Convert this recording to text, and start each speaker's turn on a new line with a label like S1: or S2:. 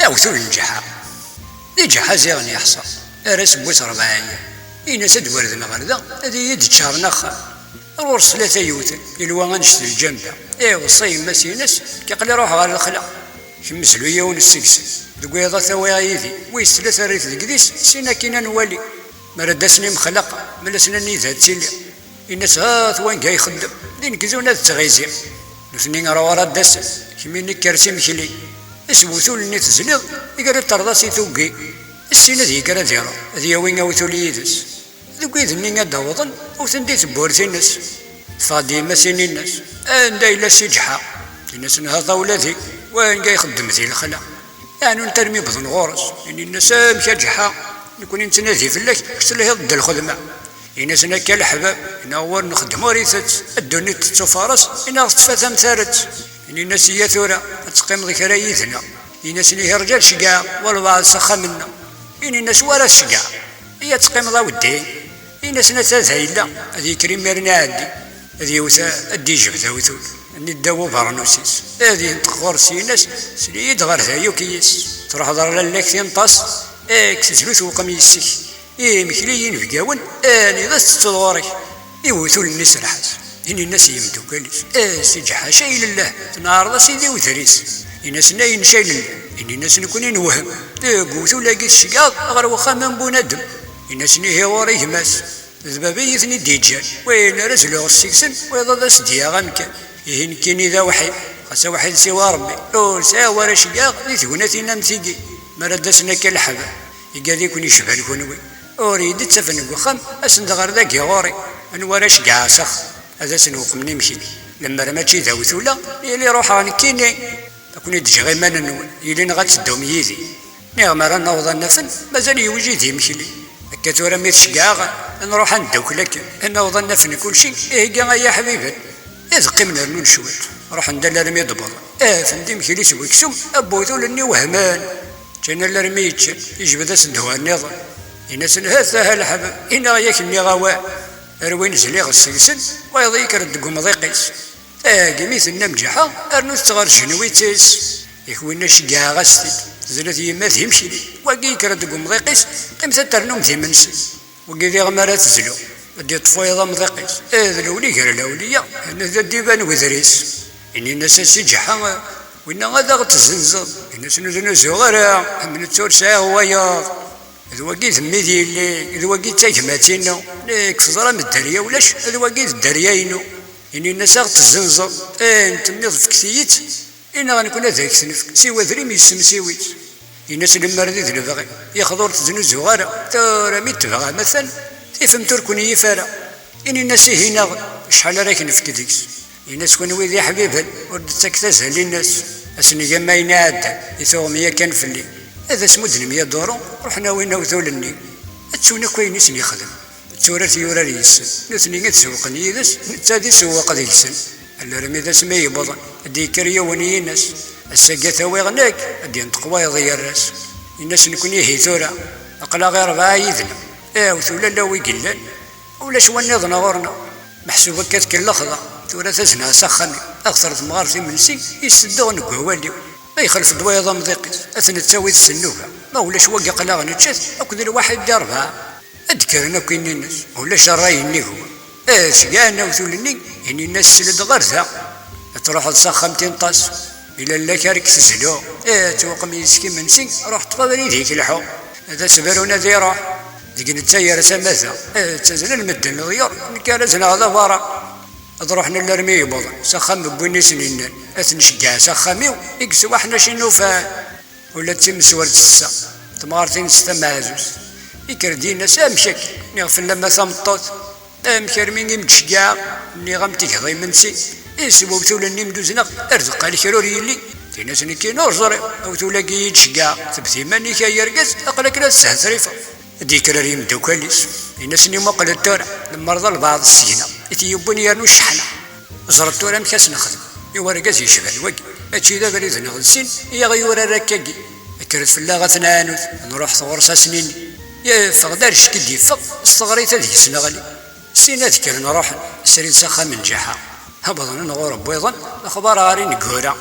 S1: أوثو النجاح دي جحازي غني يحصل أراس بوس رباعية إناس ورد مغردا هذه يد تشهر نخا الورس ثلاثة يوثن يلوى غنشت الجنبة وصيم ماسيناس كيقلي روح غير الخلا كمسلو يون السكسن دقيضة ثوي غايدي ويس ثلاثة ريث القديس سينا كينا نولي مردسني مخلقة ملسنا نيذا تسيلي الناس هات وين جاي يخدم دين كزونا تغيزي نثنين روارا داس كميني كرسي مكلي اسبوثو لني تزليض يقال ترضاسي ثوقي السينة ذي كرا ديرو ذي وين اوثو ليدس ذوك يذني داوضن وثنديت بورثي الناس فادي مسيني الناس اندا الى سجحة الناس نهضا ولادي وين جاي يخدم ذي الخلا يعني نترمي بضن غورس يعني الناس مشجحة نكون نتنادي في اللك كسله ضد الخدمة الناس نكا الحباب نور نخدمو ريثت الدنيا تتفارس إنا غتفاتا مثارت يعني الناس هي ثورة تقيم ذيك رايثنا الناس اللي هي رجال شقاع والبعض سخا منا يعني الناس ورا الشقاع هي تقيم ذا ودين الناس نتاز هيلا هذه كريم ميرنا عندي هذه وثا الدي جبثا وثول اني داو برنوسيس هذه تغور سيناس سليد غير ثايو كيس تروح ضر لك تنطاس كسلوث وقميسك مكليين في قاون اني غس تدوري يوثول الناس الحاس إن الناس يمدو كاليس سجحة شيء لله تنعرض سيدي وثريس الناس ناين شيء لله إن الناس نكون نوهم قوثو لاقي الشقاق غير وخا من بوندم الناس نهي وريه ماس ذبابي يثني ديجان وين رزلو السكسن ويضا سديا غمكان يهن كيني ذا وحيد خاصة واحد سوا ربي لو سا ورا شقاق ذي ثونتنا نثيقي مردسنا كالحبا يقال يكون يشبه الكونوي أريد تفنق وخم أسند غير ذاك يغوري أن ورا شقاع سخ هذا سنوق مني مشي لما رماتشي ذا وثولا يلي روحها نكيني أكون يدجي غير ما ننول يلي نغات الدوم يدي نغمى راه نوض النفن مازال يوجي ذي مشلي هكا ثورا ميت شقاغا نروح ندوك لك نوض النفن كل شيء كاع يا حبيبي يزقي من رنون شويت روح ندلل رمي ضبط فندي مشلي سوي كسوم أبو ذول اني وهمان كان لرميتش يجبد سدوا النظام الناس هذا الحبب إنا ياك الني غواء أروين زليغ السلسل ويضيك ردقو مضيقيس قميث النمجحة أرنو تغار جنويتيس يكوينا شقاها غستي زلت يما تهمشي لي وقيك ردقو مضيقيس امثا ترنو مثي منسي وقيدي غمارا تزلو ودي طفويضا مضيقيس ذلولي غير الأولية أنا ذا الديبان وذريس إني الناس سجحة وإنا غادا غتزنزل الناس نزنو زغارا من التورسا هوايا إذا وقيت ميدي اللي إذا وقيت تاكماتينو كفضرا من الدريا ولاش إذا وقيت الدرياينو إني الناس غتزنزل أنت مني ضف كثيت إنا غنكون هذاك سنف سيوا ذريم يسمسيويت الناس لما رديت البغي يخضر تزنو زغارة ترى ميت تبغى مثلا تفهم تركوني يفارا إني الناس هنا شحال راك نفكديكس الناس كون ويدي حبيبها ورد تكتسها للناس أسني جما يناد يثوم كان في الليل هذا اسمه دنمية دورو رحنا وين وثول النيل تسونا كوينيس يخدم تسورة ثيورا ليسن نثني تسوقني يدس نتادي سوق ذيسن الا رمي ذا سمي بضن ادي كريا وني الناس الساقا ثوي غناك ادي نتقوى يضيع الراس الناس نكون هي ثورة اقلا غير بايذنا وثولا لا ويقلان ولا شو النظنا غورنا محسوبة كتكل لخضة ثورة تزنا سخن اكثر مغارتي من سي يسدون قهوالي ما يخلف الضويضة مضيقس أثنى تساوي السنوكة ما ولاش وقع قلاغ نتشاث أكد الواحد داربها أذكرنا كاين الناس ولاش الراي اللي هو شقانا وثولني يعني الناس سلد غرثة تروح تسخن تنطاس إلا لا كارك تزلو توقم يسكي منسي روح تفضل يديك الحو هذا سبرونا ذي روح ذيك نتاير سماثة تزل المدن الغيار نكالزنا هذا فارا روحنا لرمي بوضن سخم بوني سنين اثن شقاع سخميو يقسوا احنا شنو فا ولا تمس ورد السا تمارتين ستمازوس يكردينا سامشك نغفل لما ثمطوت مكرمين يمتشقاع ني غمتك هضي منسي يسبو بثولا ني مدوزنا ارزق الكروري اللي تيناس نكي نورزري او ثولا كي يتشقاع تبثي ماني كي يرقز اقلك لا السهثريفه ديك راري مدو كاليس الناس ني مقل الدورة لما رضى البعض السجنة يتيبوني يرنو الشحنة زرت ورا مكاس نخدم يورقاز يشبه الوقت هادشي ذا بريد نغلسين يغيور الركاكي كرت في اللاغة نانوث نروح ثورسا سنين يا فغدار شكدي فق استغريت هذيك سنغلي سينا ذكر نروح سريد سخا من جحا هبضنا نغور بيضا اخبار غاري نقورا